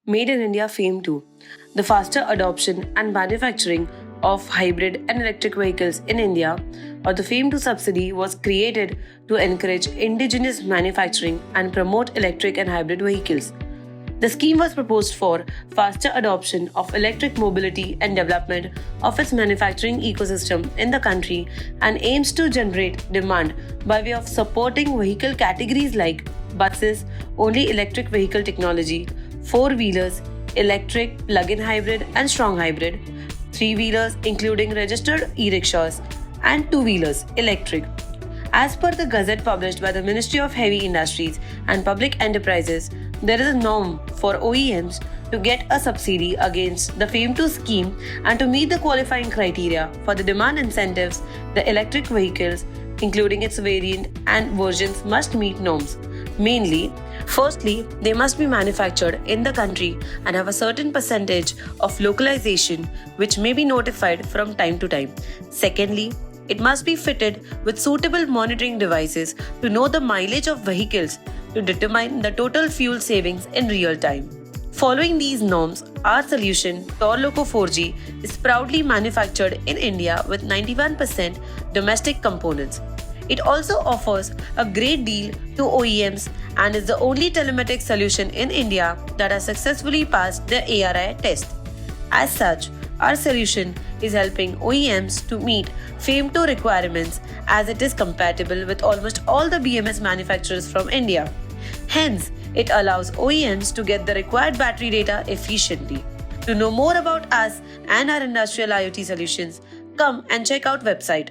Made in India FAME 2, the faster adoption and manufacturing of hybrid and electric vehicles in India, or the FAME 2 subsidy, was created to encourage indigenous manufacturing and promote electric and hybrid vehicles. The scheme was proposed for faster adoption of electric mobility and development of its manufacturing ecosystem in the country and aims to generate demand by way of supporting vehicle categories like buses, only electric vehicle technology, four-wheelers, electric, plug-in hybrid and strong hybrid, three-wheelers including registered e-rickshaws, and two-wheelers, electric. As per the Gazette published by the Ministry of Heavy Industries and Public Enterprises, there is a norm for OEMs to get a subsidy against the FAME 2 scheme, and to meet the qualifying criteria for the demand incentives, the electric vehicles, including its variant and versions, must meet norms. Mainly, firstly, they must be manufactured in the country and have a certain percentage of localization which may be notified from time to time. Secondly, it must be fitted with suitable monitoring devices to know the mileage of vehicles to determine the total fuel savings in real time. Following these norms, our solution, Tor-ai 4G, is proudly manufactured in India with 91% domestic components. It also offers a great deal to OEMs and is the only telematics solution in India that has successfully passed the ARI test. As such, our solution is helping OEMs to meet FAME 2 requirements as it is compatible with almost all the BMS manufacturers from India. Hence, it allows OEMs to get the required battery data efficiently. To know more about us and our industrial IoT solutions, come and check out website